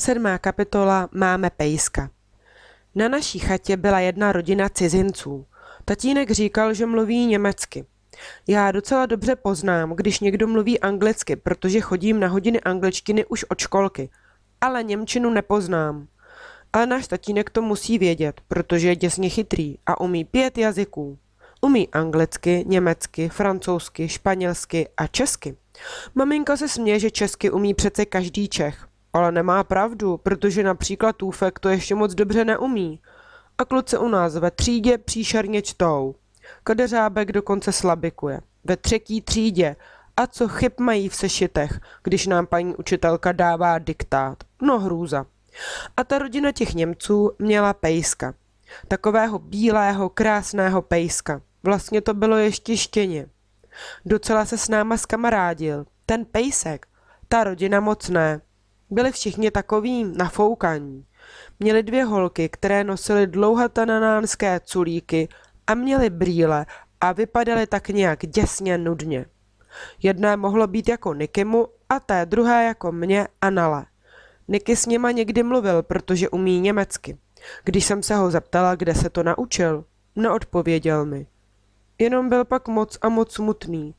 7. kapitola. Máme pejska. Na naší chatě byla jedna rodina cizinců. Tatínek říkal, že mluví německy. Já docela dobře poznám, když někdo mluví anglicky, protože chodím na hodiny angličtiny už od školky, ale němčinu nepoznám. Ale náš tatínek to musí vědět, protože je děsně chytrý a umí 5 jazyků. Umí anglicky, německy, francouzsky, španělsky a česky. Maminka se směje, že česky umí přece každý Čech. Ale nemá pravdu, protože například Tůfek to ještě moc dobře neumí. A kluci u nás ve třídě příšerně čtou. Kadeřábek dokonce slabikuje. Ve 3. třídě. A co chyb mají v sešitech, když nám paní učitelka dává diktát. No hrůza. A ta rodina těch Němců měla pejska. Takového bílého, krásného pejska. Vlastně to bylo ještě štěně. Docela se s náma skamarádil. Ten pejsek. Ta rodina moc ne. Byli všichni takový nafoukaní. Měli 2 holky, které nosily dlouhatanánské culíky a měly brýle a vypadaly tak nějak děsně nudně. Jedné mohlo být jako Nikimu a té druhé jako mě a Nale. Niky s nima někdy mluvil, protože umí německy. Když jsem se ho zeptala, kde se to naučil, neodpověděl mi. Jenom byl pak moc a moc smutný,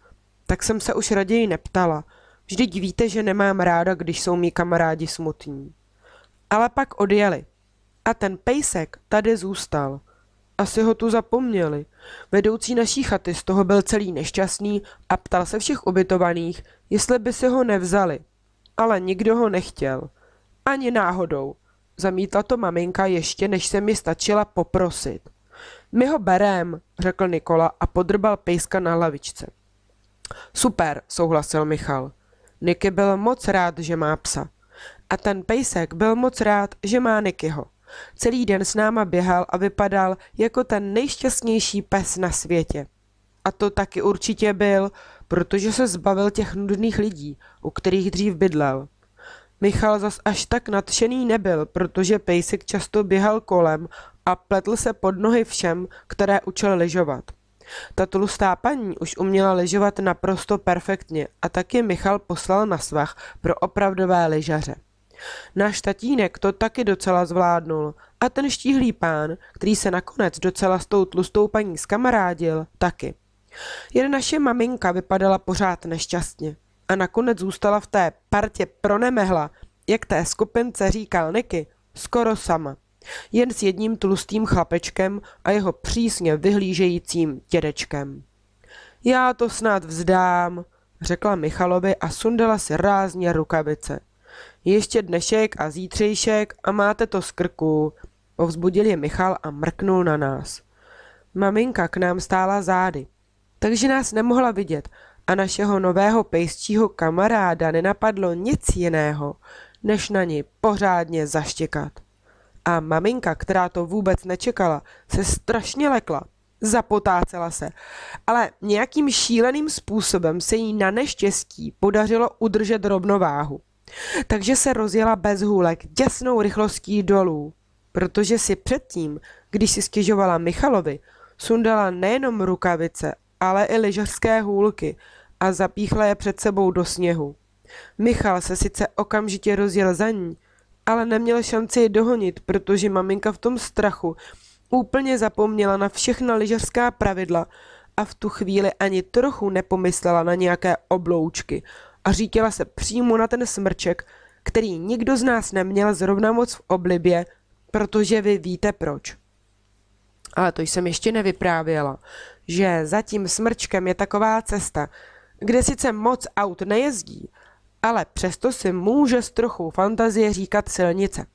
tak jsem se už raději neptala. Vždyť víte, že nemám ráda, když jsou mý kamarádi smutní. Ale pak odjeli. A ten pejsek tady zůstal. Asi ho tu zapomněli. Vedoucí naší chaty z toho byl celý nešťastný a ptal se všech ubytovaných, jestli by si ho nevzali. Ale nikdo ho nechtěl. Ani náhodou. Zamítla to maminka ještě, než se mi stačila poprosit. My ho berem, řekl Nikola a podrbal pejska na lavičce. Super, souhlasil Michal. Niky byl moc rád, že má psa. A ten pejsek byl moc rád, že má Nikyho. Celý den s náma běhal a vypadal jako ten nejšťastnější pes na světě. A to taky určitě byl, protože se zbavil těch nudných lidí, u kterých dřív bydlel. Michal zas až tak nadšený nebyl, protože pejsek často běhal kolem a pletl se pod nohy všem, které učil lyžovat. Ta tlustá paní už uměla lyžovat naprosto perfektně a taky Michal poslal na svah pro opravdové lyžaře. Náš tatínek to taky docela zvládnul a ten štíhlý pán, který se nakonec docela s tou tlustou paní skamarádil, taky. Jen naše maminka vypadala pořád nešťastně a nakonec zůstala v té partě pronemehla, jak té skupince říkal Niky, skoro sama. Jen s jedním tlustým chlapečkem a jeho přísně vyhlížejícím dědečkem. Já to snad vzdám, řekla Michalovi a sundala si rázně rukavice. Ještě dnešek a zítřejšek a máte to z krku, povzbudil je Michal a mrknul na nás. Maminka k nám stála zády, takže nás nemohla vidět a našeho nového pejsčího kamaráda nenapadlo nic jiného, než na ní pořádně zaštěkat. A maminka, která to vůbec nečekala, se strašně lekla. Zapotácela se, ale nějakým šíleným způsobem se jí na neštěstí podařilo udržet rovnováhu. Takže se rozjela bez hůlek děsnou rychlostí dolů, protože si předtím, když si stěžovala Michalovi, sundala nejenom rukavice, ale i lyžařské hůlky a zapíchla je před sebou do sněhu. Michal se sice okamžitě rozjel za ní, ale neměl šanci ji dohonit, protože maminka v tom strachu úplně zapomněla na všechna lyžařská pravidla a v tu chvíli ani trochu nepomyslela na nějaké obloučky a řítila se přímo na ten smrček, který nikdo z nás neměl zrovna moc v oblibě, protože vy víte proč. Ale to jsem ještě nevyprávěla, že za tím smrčkem je taková cesta, kde sice moc aut nejezdí, ale přesto si může s trochou fantazie říkat silnice.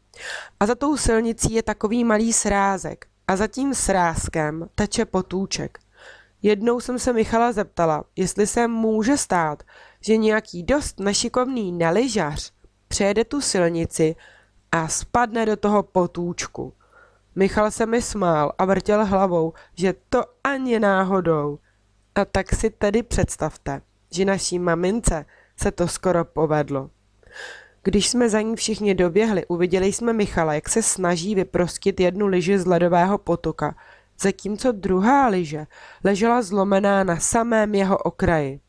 A za tou silnicí je takový malý srázek a za tím srázkem teče potůček. Jednou jsem se Michala zeptala, jestli se může stát, že nějaký dost nešikovný nelyžař přejede tu silnici a spadne do toho potůčku. Michal se mi smál a vrtěl hlavou, že to ani náhodou. A tak si tedy představte, že naší mamince se to skoro povedlo. Když jsme za ní všichni doběhli, uviděli jsme Michala, jak se snaží vyprostit jednu lyži z ledového potoka, zatímco druhá lyže ležela zlomená na samém jeho okraji.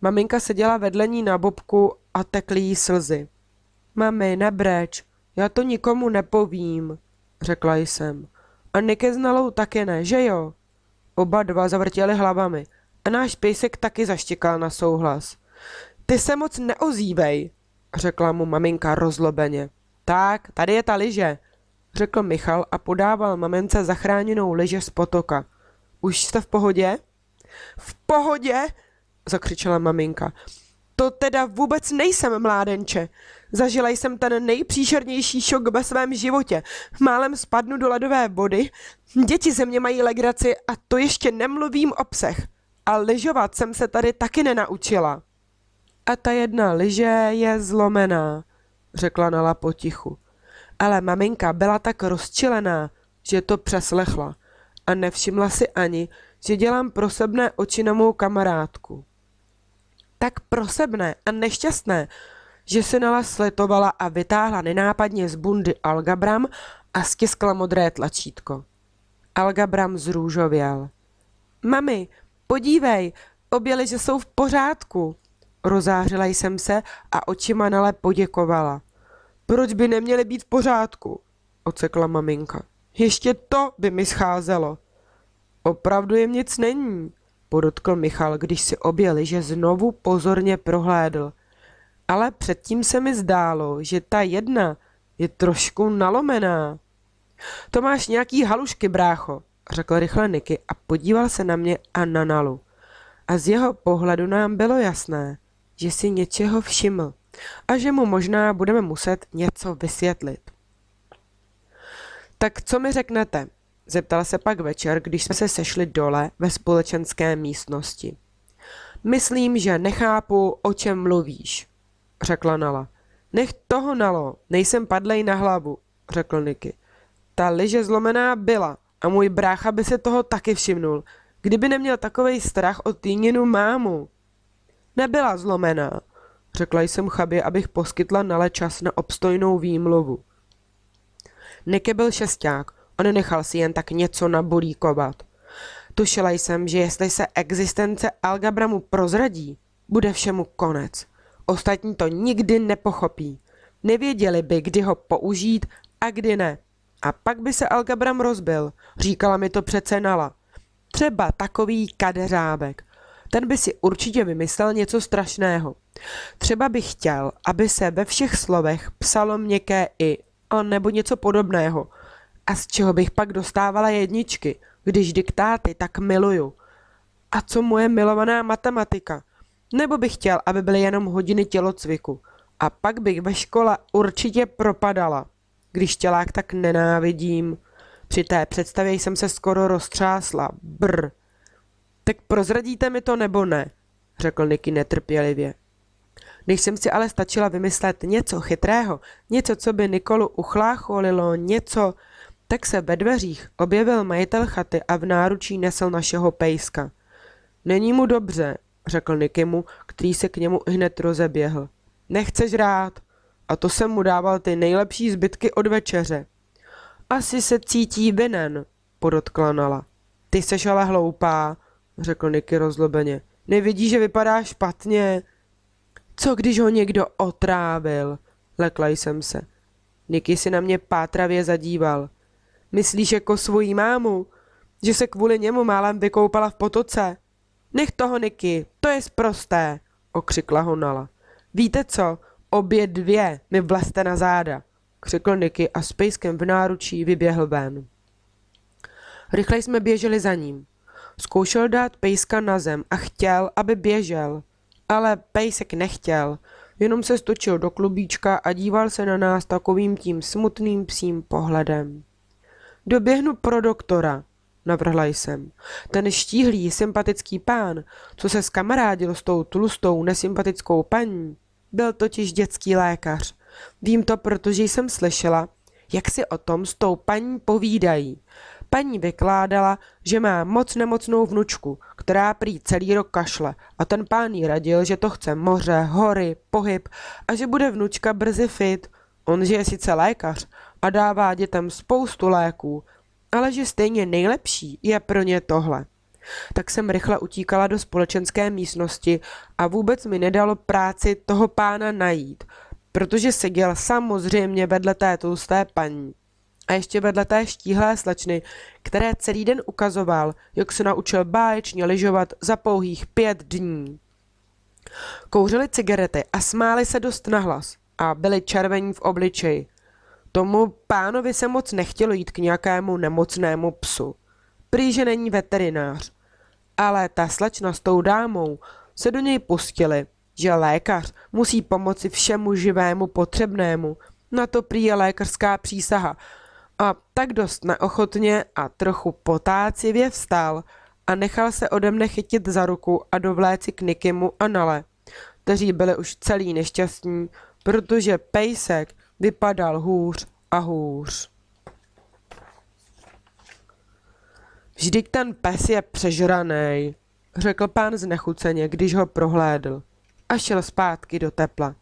Maminka seděla vedle ní na bobku a tekly jí slzy. Mami, nebreč, Já to nikomu nepovím, řekla jsem. A Niky s Nalou taky ne, že jo? Oba dva zavrtěli hlavami a náš pejsek taky zaštěkal na souhlas. Ty se moc neozývej, řekla mu maminka rozlobeně. Tak, tady je ta lyže, řekl Michal a podával mamince zachráněnou lyže z potoka. Už jste v pohodě? V pohodě? Zakřičela maminka. To teda vůbec nejsem, mládenče. Zažila jsem ten nejpříšernější šok ve svém životě. Málem spadnu do ledové vody, děti ze mě mají legraci a to ještě nemluvím o psech. A lyžovat jsem se tady taky nenaučila. A ta jedna lyže je zlomená, řekla Nala potichu. Ale maminka byla tak rozčilená, že to přeslechla a nevšimla si ani, že dělám prosebné oči na mou kamarádku. Tak prosebné a nešťastné, že se Nala slitovala a vytáhla nenápadně z bundy algabram a stiskla modré tlačítko. Algabram zrůžověl. Mami, podívej, obě lyže jsou v pořádku. Rozářila jsem se a očima Nale poděkovala. Proč by neměly být v pořádku? Ocekla maminka. Ještě to by mi scházelo. Opravdu jim nic není, podotkl Michal, když si obě lyže znovu pozorně prohlédl. Ale předtím se mi zdálo, že ta jedna je trošku nalomená. To máš nějaký halušky, brácho, řekl rychle Niky a podíval se na mě a na Nalu. A z jeho pohledu nám bylo jasné, že si něčeho všiml a že mu možná budeme muset něco vysvětlit. Tak co mi řeknete? Zeptala se pak večer, když jsme se sešli dole ve společenské místnosti. Myslím, že nechápu, o čem mluvíš, řekla Nala. Nech toho, Nalo, nejsem padlej na hlavu, řekl Niky. Ta lyže zlomená byla a můj brácha by se toho taky všimnul, kdyby neměl takovej strach o Týninu mámu. Nebyla zlomená, řekla jsem chabě, abych poskytla Nale čas na obstojnou výmluvu. Niky byl šesťák, on nechal si jen tak něco nabolíkovat. Tušila jsem, že jestli se existence algabramu prozradí, bude všemu konec. Ostatní to nikdy nepochopí. Nevěděli by, kdy ho použít a kdy ne. A pak by se algabram rozbil, říkala mi to přece Nala. Třeba takový kadeřábek. Ten by si určitě vymyslel něco strašného. Třeba by chtěl, aby se ve všech slovech psalo měkké i, a nebo něco podobného. A z čeho bych pak dostávala jedničky, když diktáty tak miluju? A co moje milovaná matematika? Nebo bych chtěl, aby byly jenom hodiny tělocviku. A pak bych ve škole určitě propadala, když tělák tak nenávidím. Při té představě jsem se skoro roztřásla. Brr. Tak prozradíte mi to nebo ne? Řekl Niky netrpělivě. Když jsem si ale stačila vymyslet něco chytrého, něco, co by Nikolu uchlácholilo, něco, tak se ve dveřích objevil majitel chaty a v náručí nesl našeho pejska. Není mu dobře, řekl Nikymu, který se k němu hned rozeběhl. Nechce žrát. A to jsem mu dával ty nejlepší zbytky od večeře. Asi se cítí vinen, podotkla Nala. Ty seš ale hloupá, řekl Niky rozlobeně. Nevidíš, že vypadá špatně? Co když ho někdo otrávil? Lekla jsem se. Niky si na mě pátravě zadíval. Myslíš jako svojí mámu? Že se kvůli němu málem vykoupala v potoce? Nech toho, Niky, to je sprosté, okřikla ho Nala. Víte co? Obě dvě mi vlezte na záda, křikl Niky a s pejskem v náručí vyběhl ven. Rychle jsme běželi za ním. Zkoušel dát pejska na zem a chtěl, aby běžel. Ale pejsek nechtěl, jenom se stočil do klubíčka a díval se na nás takovým tím smutným psím pohledem. Doběhnu pro doktora, navrhla jsem. Ten štíhlý, sympatický pán, co se skamarádil s tou tlustou, nesympatickou paní, byl totiž dětský lékař. Vím to, protože jsem slyšela, jak si o tom s tou paní povídají. Paní vykládala, že má moc nemocnou vnučku, která prý celý rok kašle a ten pán jí radil, že to chce moře, hory, pohyb a že bude vnučka brzy fit. On že je sice lékař a dává dětem spoustu léků, ale že stejně nejlepší je pro ně tohle. Tak jsem rychle utíkala do společenské místnosti a vůbec mi nedalo práci toho pána najít. protože seděl samozřejmě vedle té tlusté paní. A ještě vedle té štíhlé slečny, které celý den ukazoval, jak se naučil báječně lyžovat za pouhých 5 dní. Kouřili cigarety a smáli se dost nahlas a byli červení v obličeji. Tomu pánovi se moc nechtělo jít k nějakému nemocnému psu. Prý, že není veterinář. Ale ta slečna s tou dámou se do něj pustili, že lékař musí pomoci všemu živému potřebnému. Na to prý je lékařská přísaha. A tak dost neochotně a trochu potácivě vstal a nechal se ode mne chytit za ruku a dovléci k Nickymu a Nale, kteří byli už celý nešťastní, protože pejsek vypadal hůř a hůř. Vždyť ten pes je přežranej, řekl pán znechuceně, když ho prohlédl a šel zpátky do tepla.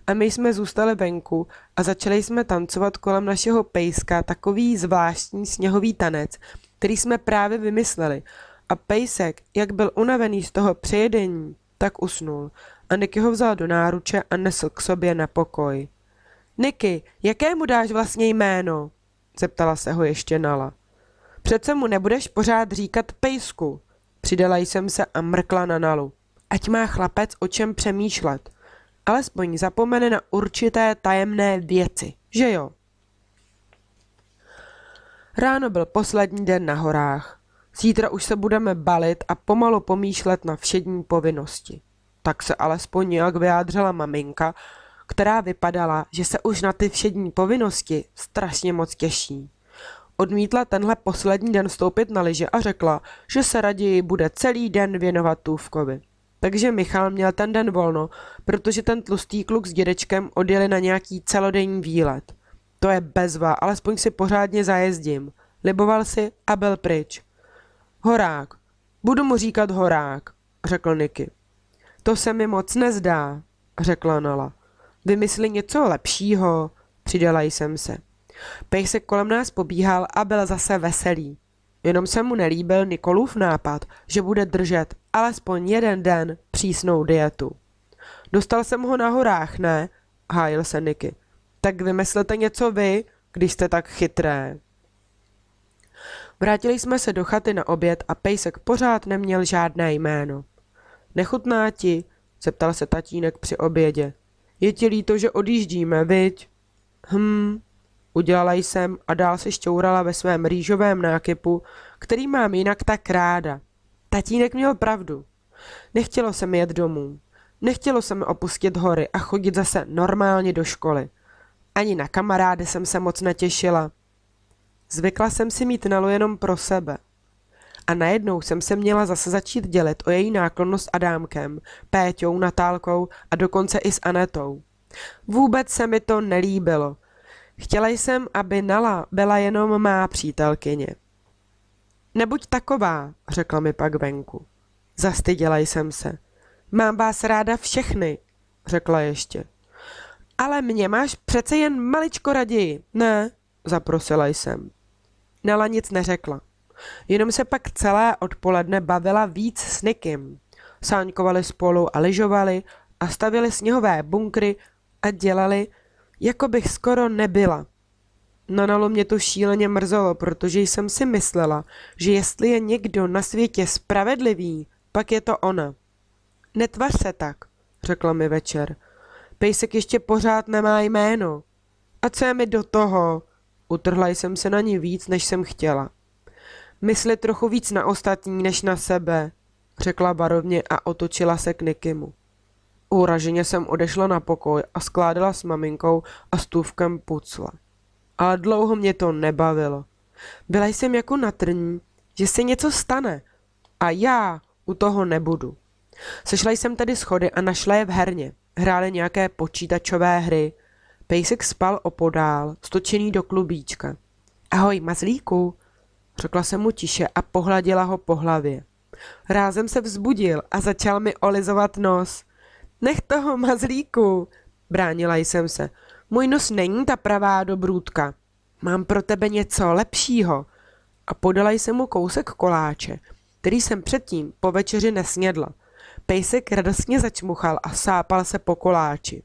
A my jsme zůstali venku a začali jsme tancovat kolem našeho pejska takový zvláštní sněhový tanec, který jsme právě vymysleli. A pejsek, jak byl unavený z toho přejedení, tak usnul a Nicky ho vzal do náruče a nesl k sobě na pokoj. Nicky, jaké mu dáš vlastně jméno? Zeptala se ho ještě Nala. Přece mu nebudeš pořád říkat pejsku. Přidala jsem se a mrkla na Nalu. Ať má chlapec o čem přemýšlet. Alespoň zapomene na určité tajemné věci, že jo? Ráno byl poslední den na horách. Zítra už se budeme balit a pomalu pomýšlet na všední povinnosti. Tak se alespoň nějak vyjádřila maminka, která vypadala, že se už na ty všední povinnosti strašně moc těší. Odmítla tenhle poslední den vstoupit na lyže a řekla, že se raději bude celý den věnovat Tůvkovi. Takže Michal měl ten den volno, protože ten tlustý kluk s dědečkem odjeli na nějaký celodenní výlet. To je bezva, alespoň si pořádně zajezdím. Liboval si a byl pryč. Horák. Budu mu říkat Horák, řekl Nicky. To se mi moc nezdá, řekla Nala. Vymysli něco lepšího, přidala jsem se. Pejsek kolem nás pobíhal a byl zase veselý. Jenom se mu nelíbil Nikolův nápad, že bude držet alespoň jeden den přísnou dietu. Dostal jsem ho na horách, ne? Hájil se Nicky. Tak vymyslete něco vy, když jste tak chytré. Vrátili jsme se do chaty na oběd a pejsek pořád neměl žádné jméno. Nechutná ti? Zeptal se tatínek při obědě. Je ti líto, že odjíždíme, viď? Udělala jsem a dál se šťourala ve svém rýžovém nákypu, který mám jinak tak ráda. Tatínek měl pravdu. Nechtělo se mi jet domů. Nechtělo se mi opustit hory a chodit zase normálně do školy. Ani na kamarády jsem se moc netěšila. Zvykla jsem si mít Nalu jenom pro sebe. A najednou jsem se měla zase začít dělit o její náklonnost s Adámkem, Péťou, Natálkou a dokonce i s Anetou. Vůbec se mi to nelíbilo. Chtěla jsem, aby Nala byla jenom má přítelkyně. Nebuď taková, řekla mi pak venku. Zastyděla jsem se. Mám vás ráda všechny, řekla ještě. Ale mě máš přece jen maličko raději, ne? Zaprosila jsem. Nala nic neřekla. Jenom se pak celé odpoledne bavila víc s Nickym. Sáňkovali spolu a lyžovali a stavěli sněhové bunkry a dělali, jako bych skoro nebyla. Na Nalu mě to šíleně mrzelo, protože jsem si myslela, že jestli je někdo na světě spravedlivý, pak je to ona. Netvař se tak, řekla mi večer. Pejsek ještě pořád nemá jméno. A co je mi do toho? Utrhla jsem se na ní víc, než jsem chtěla. Mysli trochu víc na ostatní, než na sebe, řekla varovně a otočila se k Nickymu. Uraženě jsem odešla na pokoj a skládala s maminkou a s Tůvkem pucle. Ale dlouho mě to nebavilo. Byla jsem jako na trní, že se něco stane a já u toho nebudu. Sešla jsem tedy schody a našla je v herně. Hráli nějaké počítačové hry. Pejsek spal opodál, stočený do klubíčka. Ahoj, mazlíku, řekla jsem mu tiše a pohladila ho po hlavě. Rázem se vzbudil a začal mi olizovat nos. Nech toho, mazlíku, bránila jsem se. Můj nos není ta pravá dobrůdka. Mám pro tebe něco lepšího. A podala jsem mu kousek koláče, který jsem předtím po večeři nesnědla. Pejsek radostně začmuchal a sápal se po koláči.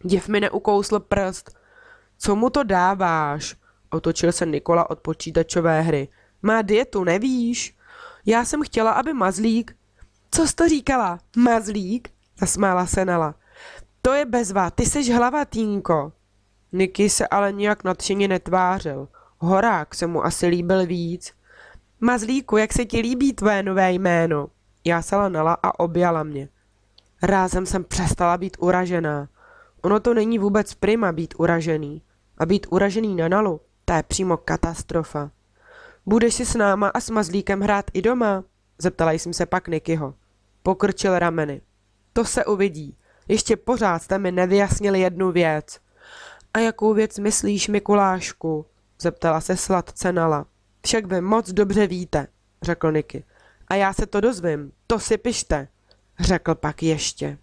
Div mi neukousl prst. Co mu to dáváš? Otočil se Nikola od počítačové hry. Má dietu, nevíš? Já jsem chtěla, aby Mazlík... Co jsi to říkala? Mazlík? Zasmála se Nala. To je bezva, ty seš hlavatýnko. Niky se ale nijak nadšeně netvářil. Horák se mu asi líbil víc. Mazlíku, jak se ti líbí tvé nové jméno? Jásala Nala a objala mě. Rázem jsem přestala být uražená. Ono to není vůbec prima být uražený. A být uražený na Nalu, to je přímo katastrofa. Budeš si s náma a s Mazlíkem hrát i doma? Zeptala jsem se pak Nikyho. Pokrčil rameny. To se uvidí. Ještě pořád jste mi nevyjasnili jednu věc. A jakou věc myslíš, Mikulášku? Zeptala se sladce Nala. Však vy moc dobře víte, řekl Niky. A já se to dozvím, to si pište, řekl pak ještě.